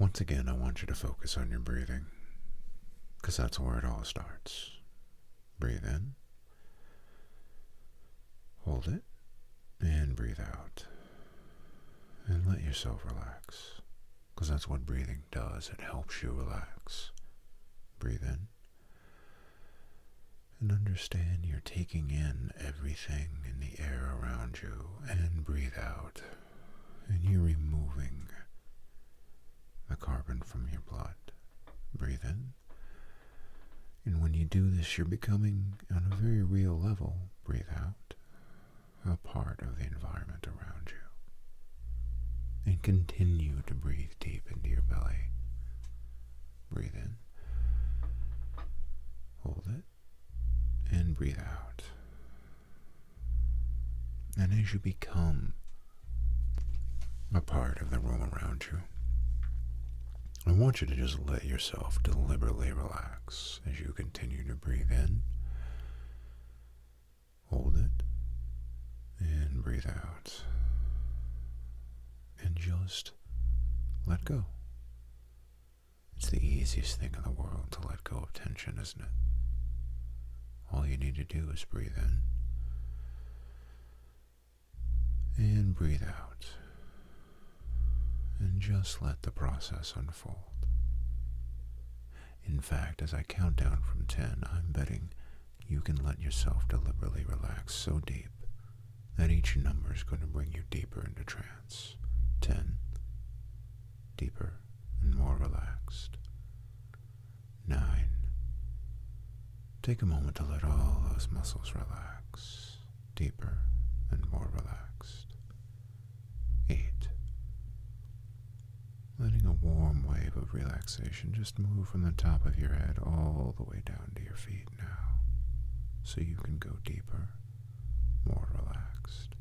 Once again, I want you to focus on your breathing, because that's where it all starts. Breathe in, hold it, and breathe out. And let yourself relax, because that's what breathing does. It helps you relax. Breathe in, and understand you're taking in everything in the air around you, and breathe out, and you're removing the carbon from your blood. Breathe in, and when you do this, you're becoming, on a very real level, breathe out, a part of the environment around you. And continue to breathe deep into your belly. Breathe in, hold it, and breathe out. And as you become a part of the room around you, I want you to just let yourself deliberately relax as you continue to breathe in, hold it, and breathe out. And just let go. It's the easiest thing in the world to let go of tension, isn't it? All you need to do is breathe in and breathe out, and just let the process unfold. In fact, as I count down from 10, I'm betting you can let yourself deliberately relax so deep that each number is going to bring you deeper into trance. 10, deeper and more relaxed. 9, take a moment to let all those muscles relax, deeper and more relaxed. 8, letting a warm wave of relaxation just move from the top of your head all the way down to your feet now, so you can go deeper, more relaxed.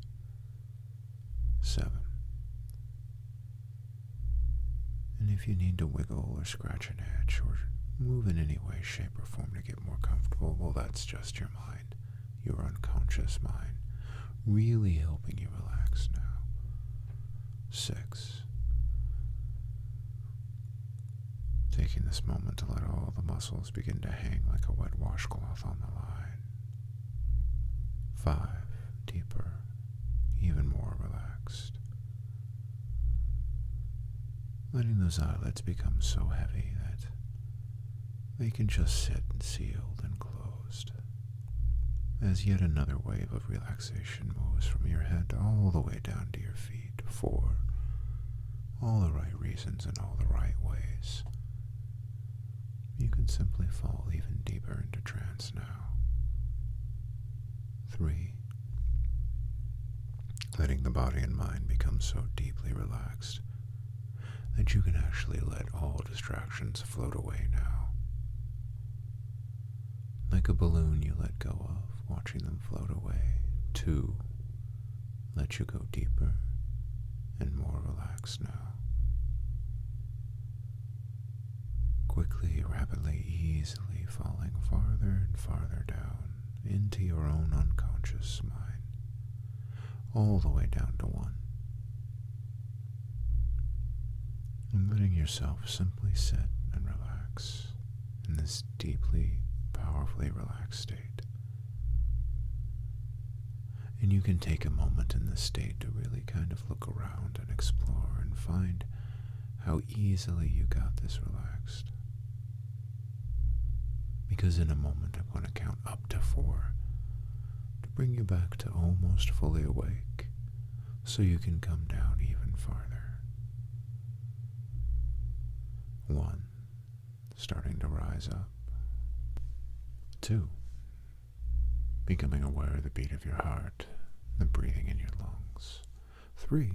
7, and if you need to wiggle or scratch an itch or move in any way, shape, or form to get more comfortable, well, that's just your mind, your unconscious mind, really helping you relax now. 6, taking this moment to let all the muscles begin to hang like a wet washcloth on the line. 5, deeper, even more relaxed. Letting those eyelids become so heavy that they can just sit sealed and closed, as yet another wave of relaxation moves from your head all the way down to your feet. 4, all the right reasons and all the right ways. You can simply fall even deeper into trance now. 3, letting the body and mind become so deeply relaxed that you can actually let all distractions float away now. Like a balloon you let go of, watching them float away. 2, let you go deeper and more relaxed now. Quickly, rapidly, easily falling farther and farther down into your own unconscious mind, all the way down to 1. And letting yourself simply sit and relax in this deeply, powerfully relaxed state. And you can take a moment in this state to really kind of look around and explore and find how easily you got this relaxed. Because in a moment I'm going to count up to 4 to bring you back to almost fully awake, so you can come down even farther. 1, starting to rise up. 2, becoming aware of the beat of your heart, the breathing in your lungs. 3,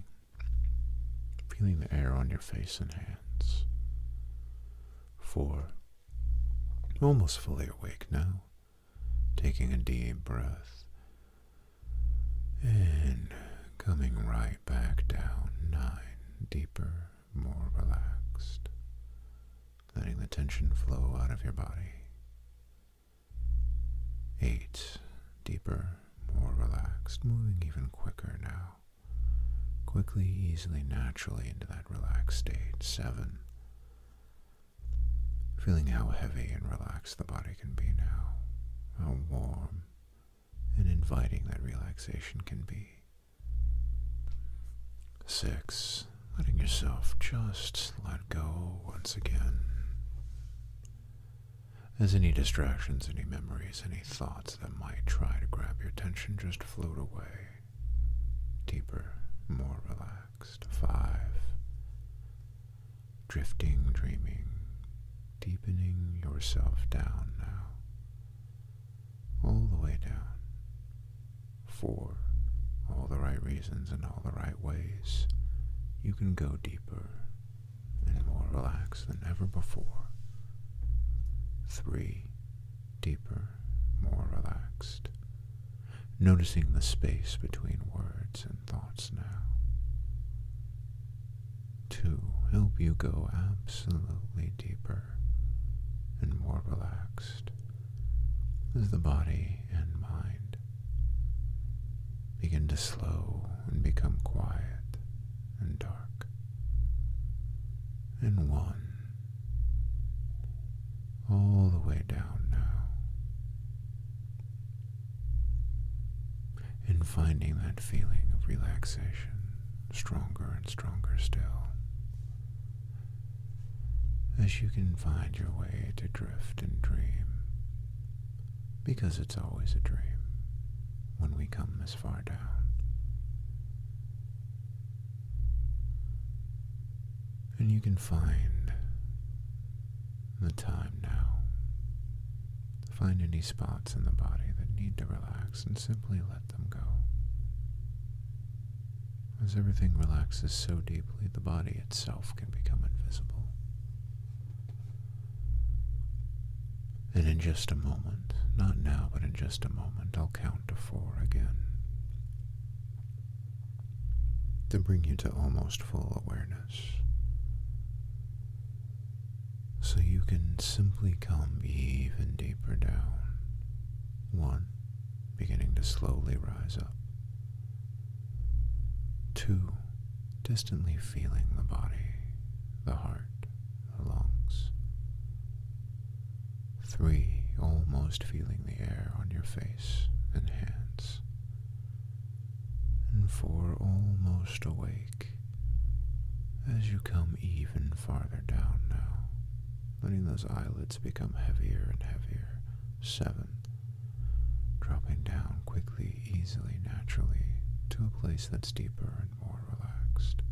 feeling the air on your face and hands. 4, almost fully awake now, taking a deep breath and coming right back down. 9, deeper, more relaxed, letting the tension flow out of your body. 8, deeper, more relaxed, moving even quicker now, quickly, easily, naturally into that relaxed state. 7, feeling how heavy and relaxed the body can be now, how warm and inviting that relaxation can be. 6, letting yourself just let go once again. As any distractions, any memories, any thoughts that might try to grab your attention just float away. Deeper, more relaxed. 5, drifting, dreaming, deepening yourself down now, all the way down. 4, all the right reasons and all the right ways, you can go deeper and more relaxed than ever before. 3, deeper, more relaxed, noticing the space between words and thoughts now. 2, help you go absolutely deeper and more relaxed as the body and mind begin to slow and become quiet and dark. And 1, all the way down now, and finding that feeling of relaxation stronger and stronger still, as you can find your way to drift and dream, because it's always a dream when we come this far down. And you can find the time now to find any spots in the body that need to relax and simply let them go. As everything relaxes so deeply, the body itself can become invisible. And in just a moment, not now, but in just a moment, I'll count to 4 again, to bring you to almost full awareness, so you can simply come even deeper down. 1, beginning to slowly rise up. 2, distantly feeling the body, the heart, the lungs. 3, almost feeling the air on your face and hands. And 4, almost awake as you come even farther down now, letting those eyelids become heavier and heavier. 7, dropping down quickly, easily, naturally, to a place that's deeper and more relaxed.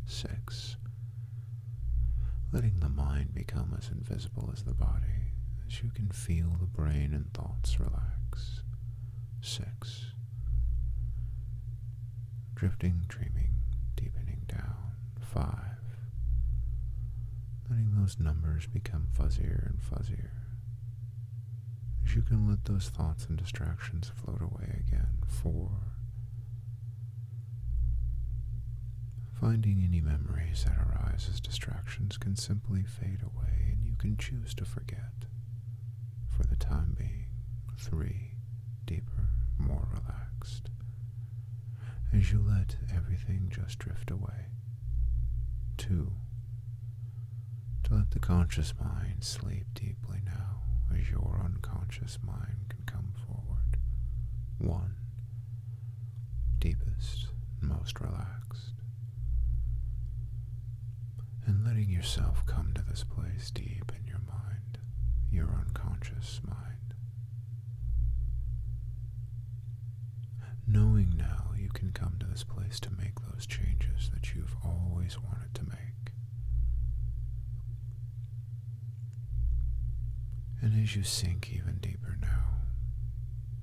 6, letting the mind become as invisible as the body, as you can feel the brain and thoughts relax. 6, drifting, dreaming, deepening down. 5, letting those numbers become fuzzier and fuzzier, as you can let those thoughts and distractions float away again. 4, finding any memories that arise as distractions can simply fade away, and you can choose to forget for the time being. 3, deeper, more relaxed, as you let everything just drift away. 2, to let the conscious mind sleep deeply now, as your unconscious mind can come forward. 1, deepest, most relaxed, and letting yourself come to this place deep in your mind, your unconscious mind. Knowing now you can come to this place to make those changes that you've always wanted to make. And as you sink even deeper now,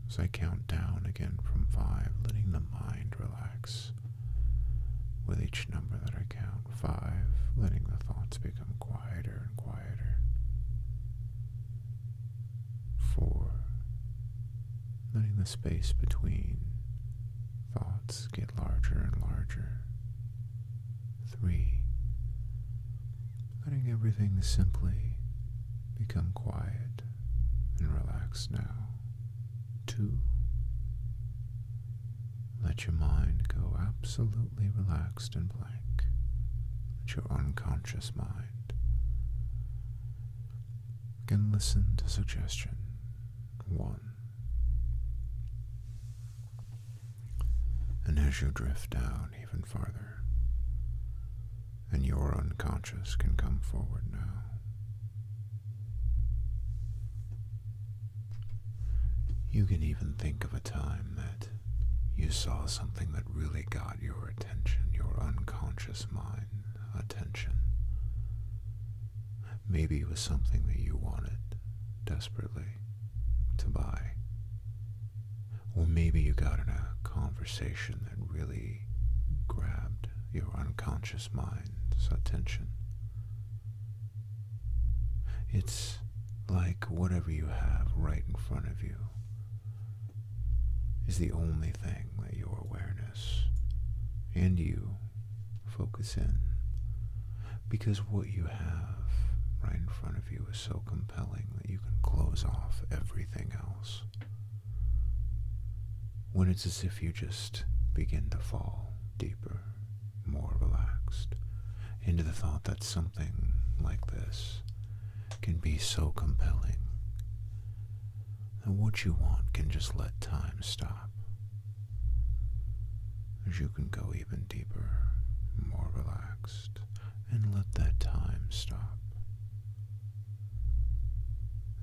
as I count down again from 5, letting the mind relax with each number that I count. 5, letting the thoughts become quieter and quieter. 4, letting the space between thoughts get larger and larger. 3, letting everything simply become quiet and relaxed now. 2, let your mind go absolutely relaxed and blank. Let your unconscious mind And listen to suggestion 1. And as you drift down even farther, and your unconscious can come forward now, you can even think of a time that you saw something that really got your attention, your unconscious mind attention. Maybe it was something that you wanted desperately to buy. Or maybe you got in a conversation that really grabbed your unconscious mind's attention. It's like whatever you have right in front of you is the only thing that your awareness and you focus in, because what you have right in front of you is so compelling that you can close off everything else. When it's as if you just begin to fall deeper, more relaxed, into the thought that something like this can be so compelling that what you want can just let time stop, as you can go even deeper, more relaxed, and let that time stop,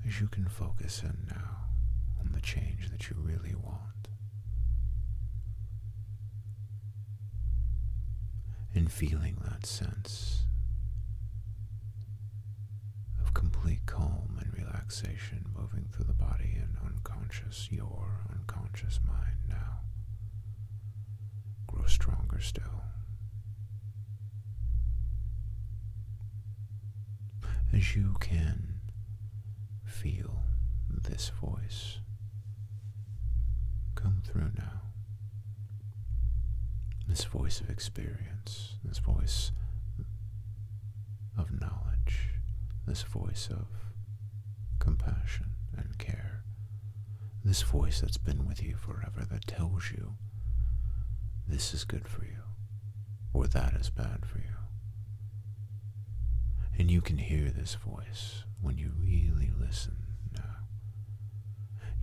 as you can focus in now on the change that you really want. And feeling that sense of complete calm and relaxation moving through the body and unconscious, your unconscious mind now. Grow stronger still. As you can feel this voice come through now. This voice of experience, this voice of knowledge, this voice of compassion and care, this voice that's been with you forever that tells you this is good for you or that is bad for you. And you can hear this voice when you really listen now.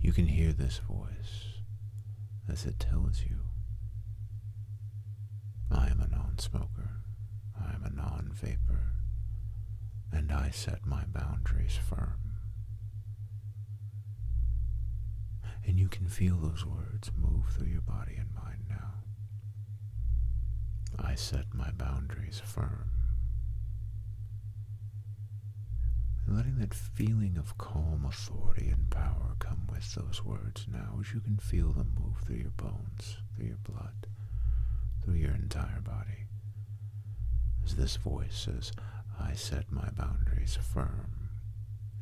You can hear this voice as it tells you, I am a non-smoker, I am a non-vapor, and I set my boundaries firm. And you can feel those words move through your body and mind now. I set my boundaries firm. And letting that feeling of calm authority and power come with those words now, as you can feel them move through your bones, through your blood, through your entire body. As this voice says, I set my boundaries firm,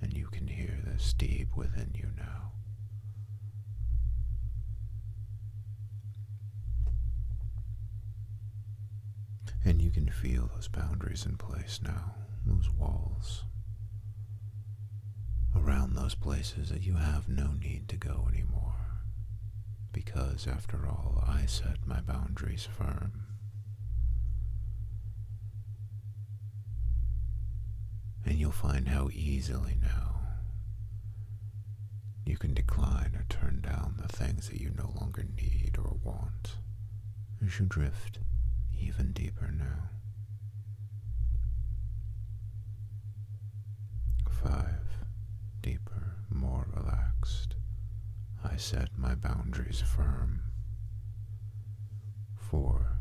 and you can hear this deep within you now. And you can feel those boundaries in place now, those walls around those places that you have no need to go anymore. Because, after all, I set my boundaries firm. And you'll find how easily now you can decline or turn down the things that you no longer need or want as you drift even deeper now. 5. Deeper, more relaxed. I set my boundaries firm. 4.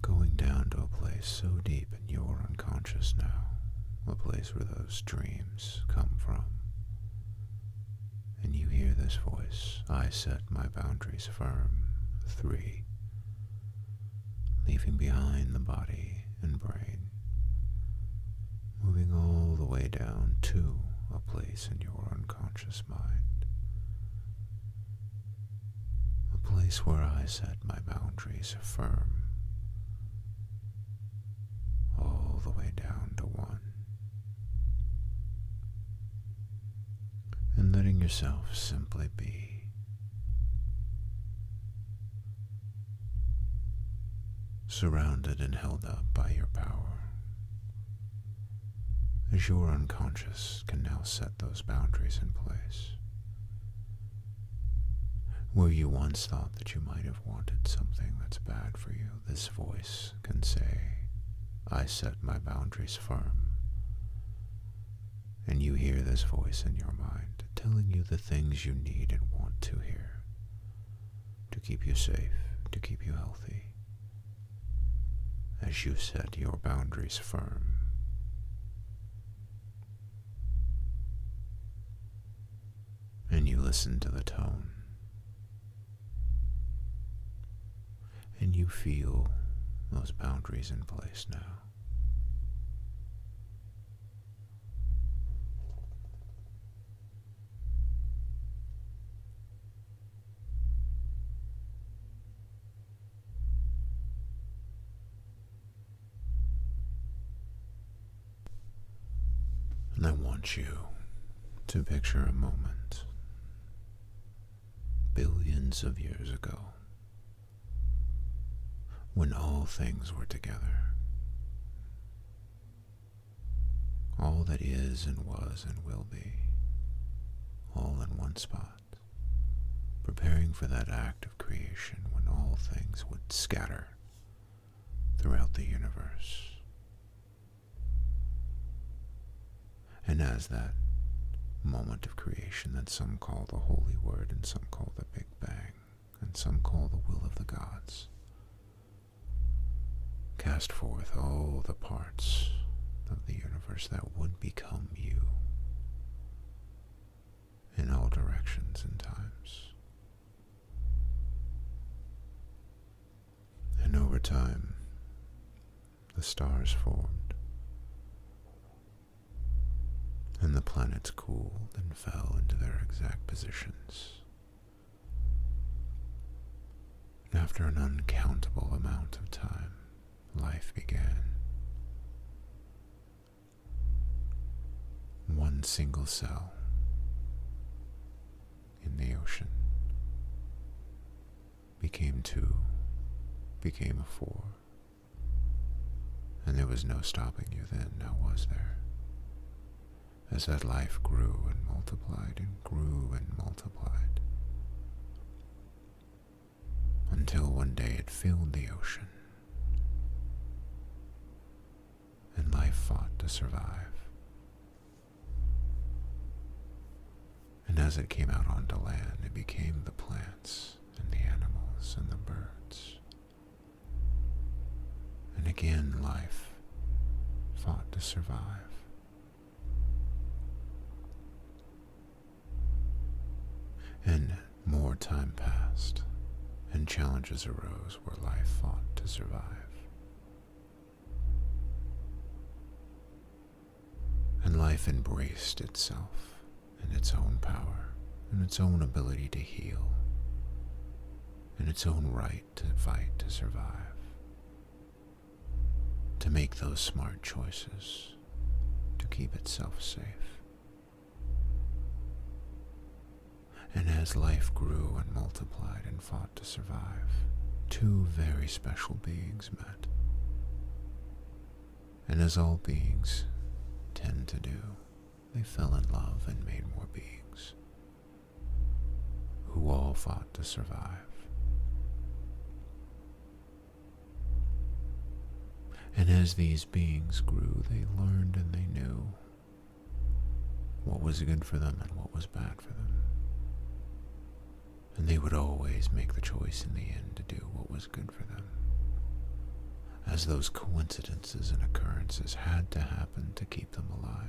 Going down to a place so deep in your unconscious now, a place where those dreams come from. And you hear this voice, I set my boundaries firm. 3. Leaving behind the body and brain, moving all the way down to a place in your unconscious mind, a place where I set my boundaries firm, all the way down to 1, and letting yourself simply be. Surrounded and held up by your power, as your unconscious can now set those boundaries in place. Where you once thought that you might have wanted something that's bad for you, this voice can say, I set my boundaries firm. And you hear this voice in your mind telling you the things you need and want to hear to keep you safe, to keep you healthy, as you set your boundaries firm. And you listen to the tone, and you feel those boundaries in place now. And I want you to picture a moment billions of years ago when all things were together. All that is and was and will be, all in one spot, preparing for that act of creation when all things would scatter throughout the universe. And as that moment of creation that some call the Holy Word and some call the Big Bang and some call the will of the gods, cast forth all the parts of the universe that would become you in all directions and times. And over time, the stars formed, and the planets cooled and fell into their exact positions. And after an uncountable amount of time, life began. One single cell in the ocean became two, became a four, and there was no stopping you then, now was there? As that life grew and multiplied and grew and multiplied, until one day it filled the ocean, and life fought to survive. And as it came out onto land, it became the plants and the animals and the birds. And again life fought to survive. And more time passed, and challenges arose where life fought to survive. And life embraced itself and its own power, and its own ability to heal, and its own right to fight to survive, to make those smart choices, to keep itself safe. And as life grew and multiplied and fought to survive, two very special beings met. And as all beings tend to do, they fell in love and made more beings, who all fought to survive. And as these beings grew, they learned and they knew what was good for them and what was bad for them. And they would always make the choice in the end to do what was good for them, as those coincidences and occurrences had to happen to keep them alive.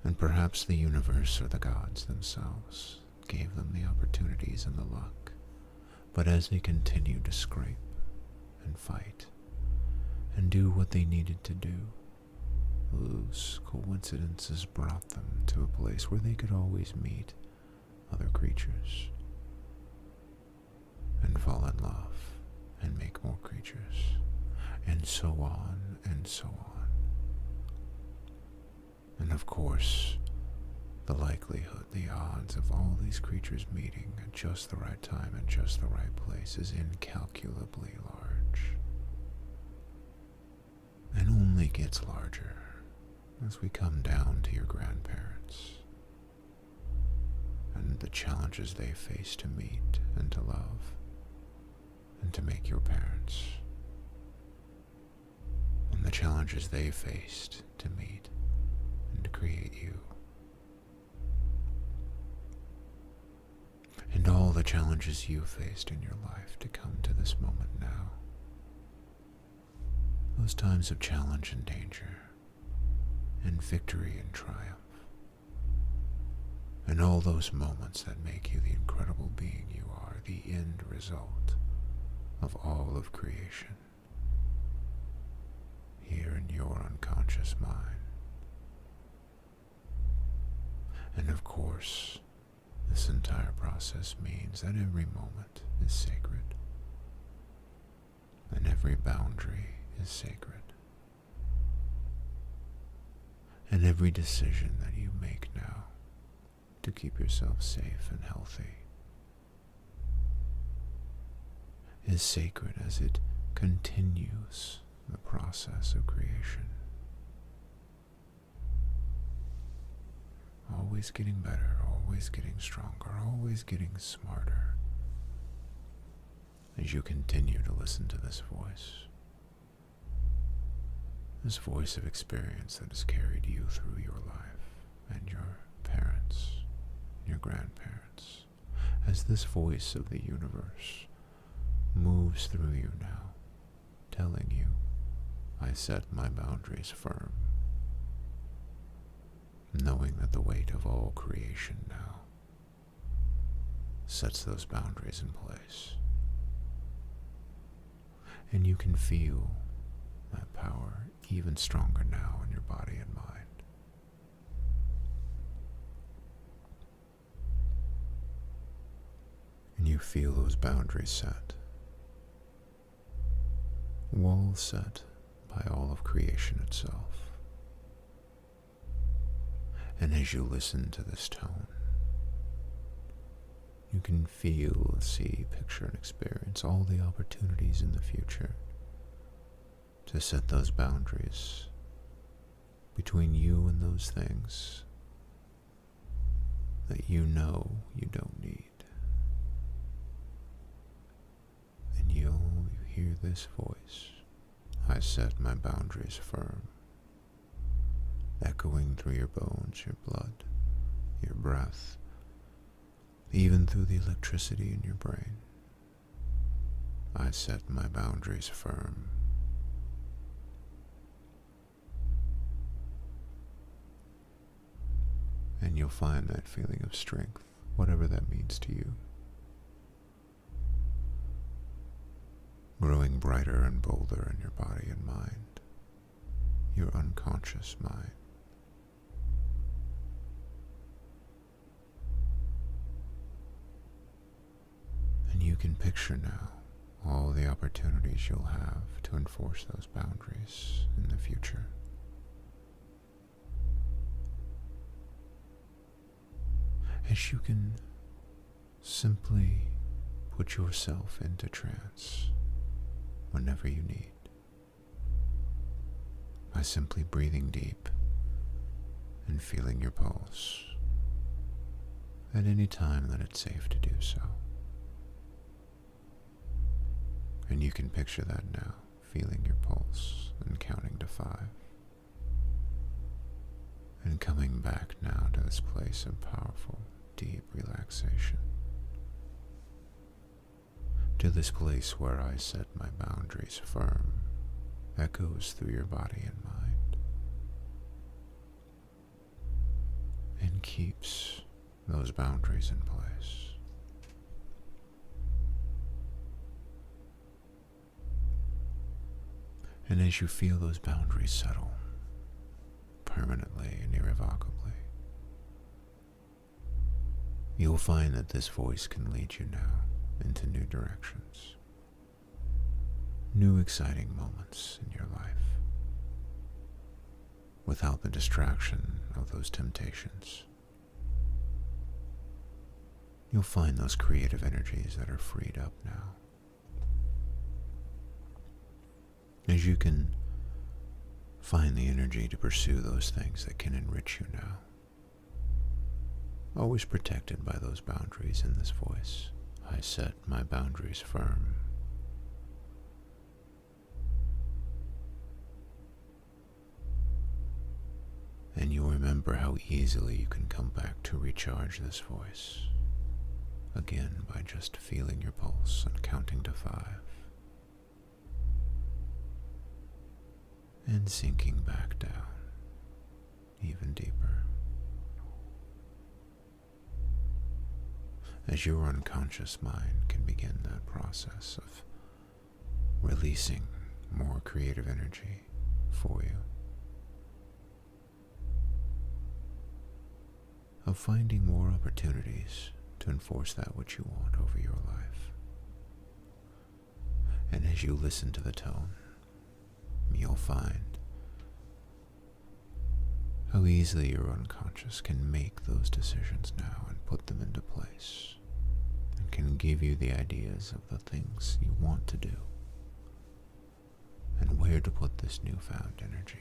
And perhaps the universe or the gods themselves gave them the opportunities and the luck, but as they continued to scrape and fight and do what they needed to do, those coincidences brought them to a place where they could always meet other creatures and fall in love and make more creatures, and so on and so on. And of course, the likelihood, the odds of all these creatures meeting at just the right time and just the right place is incalculably large. story gets larger as we come down to your grandparents and the challenges they face to meet and to love and to make your parents, and the challenges they faced to meet and to create you, and all the challenges you faced in your life to come to this moment now. Those times of challenge and danger, and victory and triumph, and all those moments that make you the incredible being you are, the end result of all of creation, here in your unconscious mind. And of course, this entire process means that every moment is sacred, and every boundary is sacred, and every decision that you make now to keep yourself safe and healthy is sacred as it continues the process of creation. Always getting better, always getting stronger, always getting smarter as you continue to listen to this voice of experience that has carried you through your life and your parents, your grandparents, as this voice of the universe moves through you now, telling you, I set my boundaries firm, knowing that the weight of all creation now sets those boundaries in place. And you can feel that power even stronger now in your body and mind. And you feel those boundaries set, walls set by all of creation itself. And as you listen to this tone, you can feel, see, picture, and experience all the opportunities in the future to set those boundaries between you and those things that you know you don't need. And you'll hear this voice, I set my boundaries firm, echoing through your bones, your blood, your breath, even through the electricity in your brain. I set my boundaries firm. And you'll find that feeling of strength, whatever that means to you, growing brighter and bolder in your body and mind, your unconscious mind. And you can picture now all the opportunities you'll have to enforce those boundaries in the future. As you can simply put yourself into trance whenever you need, by simply breathing deep and feeling your pulse at any time that it's safe to do so. And you can picture that now, feeling your pulse and counting to 5. And coming back now to this place of powerful, deep relaxation. To this place where I set my boundaries firm, echoes through your body and mind, and keeps those boundaries in place. And as you feel those boundaries settle permanently and irrevocably, you'll find that this voice can lead you now into new directions, new exciting moments in your life, without the distraction of those temptations. You'll find those creative energies that are freed up now, as you can Find the energy to pursue those things that can enrich you now. Always protected by those boundaries in this voice. I set my boundaries firm. And you'll remember how easily you can come back to recharge this voice. Again, by just feeling your pulse and counting to 5. And sinking back down, even deeper. As your unconscious mind can begin that process of releasing more creative energy for you. Of finding more opportunities to enforce that which you want over your life. And as you listen to the tone, you'll find how easily your unconscious can make those decisions now and put them into place, and can give you the ideas of the things you want to do and where to put this newfound energy.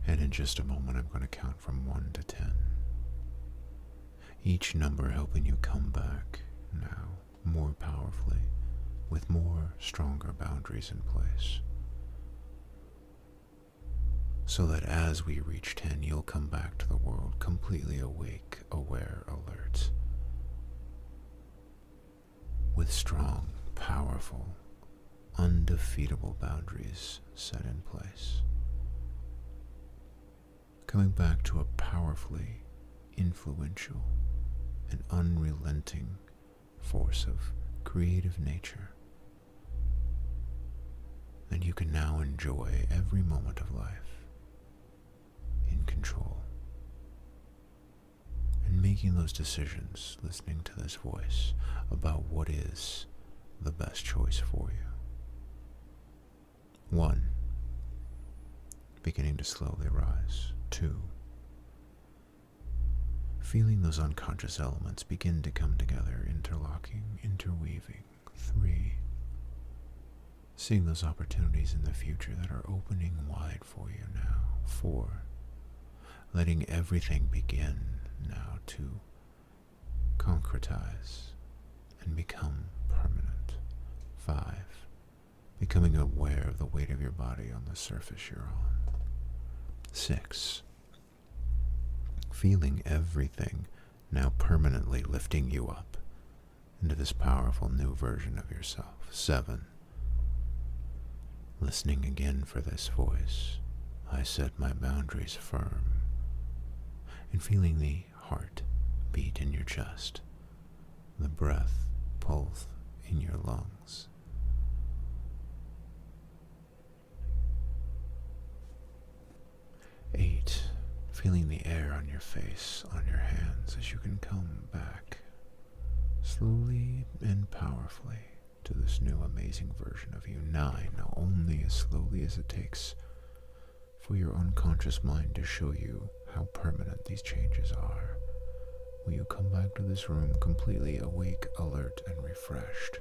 And in just a moment, I'm going to count from 1 to 10. Each number helping you come back now more powerfully, with more stronger boundaries in place. So that as we reach 10, you'll come back to the world completely awake, aware, alert. With strong, powerful, undefeatable boundaries set in place. Coming back to a powerfully influential and unrelenting force of creative nature. And you can now enjoy every moment of life in control. And making those decisions, listening to this voice about what is the best choice for you. 1. Beginning to slowly rise. 2. Feeling those unconscious elements begin to come together, interlocking, interweaving. 3. Seeing those opportunities in the future that are opening wide for you now. 4. Letting everything begin now to concretize and become permanent. 5. Becoming aware of the weight of your body on the surface you're on. 6. Feeling everything now permanently lifting you up into this powerful new version of yourself. 7. Listening again for this voice, I set my boundaries firm, and feeling the heart beat in your chest, the breath pulse in your lungs. 8. Feeling the air on your face, on your hands, as you can come back slowly and powerfully to this new amazing version of you. 9. Now only as slowly as it takes for your unconscious mind to show you how permanent these changes are, will you come back to this room completely awake, alert, and refreshed,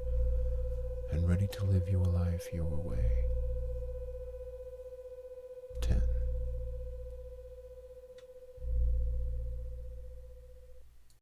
and ready to live your life your way. 10.